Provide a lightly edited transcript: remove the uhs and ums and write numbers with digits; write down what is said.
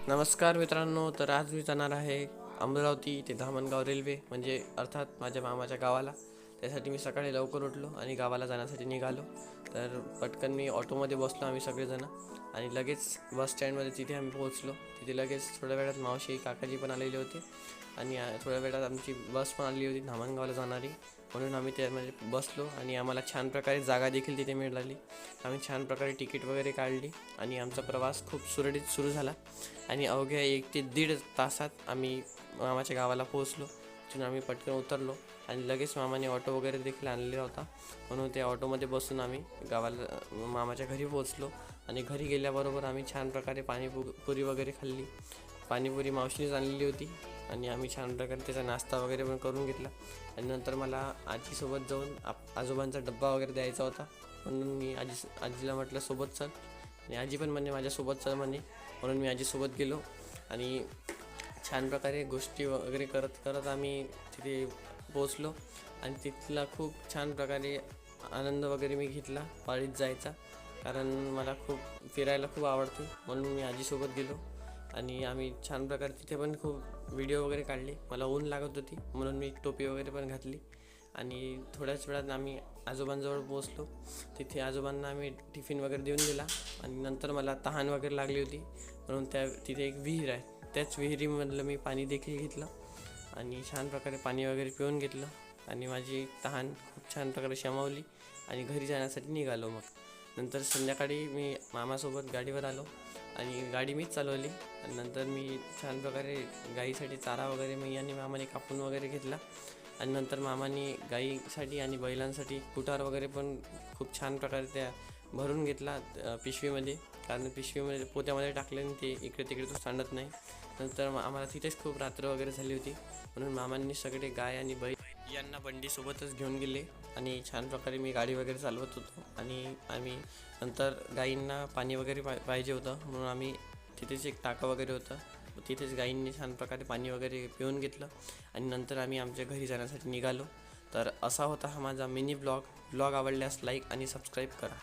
नमस्कार मित्रांनो, तर आज मी जाणार आहे अमरावती ते धामणगाव रेल्वे म्हणजे अर्थात माझ्या मामाच्या गावाला. त्यासाठी मी सकाळी लवकर उठलो आणि गावाला जाण्यासाठी निघालो. तर पटकन मी ऑटोमध्ये बसलो आम्ही सगळेजण आणि लगेच बस स्टँडमध्ये तिथे आम्ही पोहोचलो. तिथे लगेच थोड्या वेळात मावशी काकाजी पण आलेले होते आणि थोड्या वेळात आमची बस पण आली होती धामणगावला जाणारी. म्हणून आम्ही त्यामध्ये बसलो आणि आम्हाला छान प्रकारे जागा देखील तिथे मिळाली. आम्ही छान प्रकारे तिकीट वगैरे काढली आणि आमचा प्रवास खूप सुरळीत सुरू झाला आणि अवघ्या 1 ते दीड तासात आम्ही मामाच्या गावाला पोहोचलो. तिथून आम्ही पटकन उतरलो आणि लगेच मामाने ऑटो वगैरे देखील आणलेला होता, म्हणून त्या ऑटोमध्ये बसून आम्ही गावाला मामाच्या घरी पोहोचलो. आणि घरी गेल्याबरोबर आम्ही छान प्रकारे पाणीपुरी वगैरे खाल्ली. पाणीपुरी मावशीनेच आणलेली होती आणि आम्ही छान प्रकारे त्याचा नाश्ता वगैरे पण करून घेतला. आणि नंतर मला आजीसोबत जाऊन आजोबांचा डब्बा वगैरे द्यायचा होता, म्हणून मी आजीला म्हटलं सोबत चल आणि आजी पण म्हणे माझ्यासोबत चल म्हणे. म्हणून मी आजीसोबत गेलो आणि छान प्रकारे गोष्टी वगैरे करत करत आम्ही तिथे पोचलो. आणि तिथला खूप छान प्रकारे आनंद वगैरे मी घेतला वाडीत जायचा, कारण मला खूप फिरायला खूप आवडते. म्हणून मी आजीसोबत गेलो आणि आम्ही छान प्रकारे तिथे पण खूप व्हिडिओ वगैरे काढले. मला ऊन लागत होती म्हणून मी टोपी वगैरे पण घातली आणि थोड्याच वेळात आम्ही आजोबांजवळ पोहोचलो. तिथे आजोबांना आम्ही टिफिन वगैरे देऊन दिला आणि नंतर मला तहान वगैरे लागली होती, म्हणून तिथे एक विहीर आहे, त्याच विहिरीमधलं मी पाणी देखील घेतलं आणि छान प्रकारे पाणी वगैरे पिऊन घेतलं आणि माझी तहान खूप छान प्रकारे शमवली आणि घरी जाण्यासाठी निघालो. मग नंतर संध्याकाळी मी मामासोबत गाडीवर आलो आणि गाडी मीच चालवली आणि नंतर मी छान प्रकारे गाईसाठी चारा वगैरे मी आणि मामाने कापून वगैरे घेतला. आणि नंतर मामाने गाईसाठी आणि बैलांसाठी कुटार वगैरे पण खूप छान प्रकारे त्या भरून घेतला पिशवीमध्ये, कारण पिशवीमध्ये पोत्यामध्ये टाकले आणि ते इकडे तिकडे तो सांडत नाही. नंतर आम्हाला तिथेच खूप रात्र वगैरे झाली होती, म्हणून मामांनी सगळे गाय आणि बैल यांना बंडीसोबतच घेऊन गेले आणि छान प्रकारे मी गाडी वगैरे चालवत होतो. आणि आम्ही नंतर गाईंना पाणी वगैरे पाहिजे होतं, म्हणून आम्ही तिथेच एक टाकं वगैरे होतं, तिथेच गाईंनी छान प्रकारे पाणी वगैरे पिऊन घेतलं आणि नंतर आम्ही आमच्या घरी जाण्यासाठी निघालो. तर असा होता हा माझा मिनी ब्लॉग आवडल्यास लाईक आणि सबस्क्राईब करा.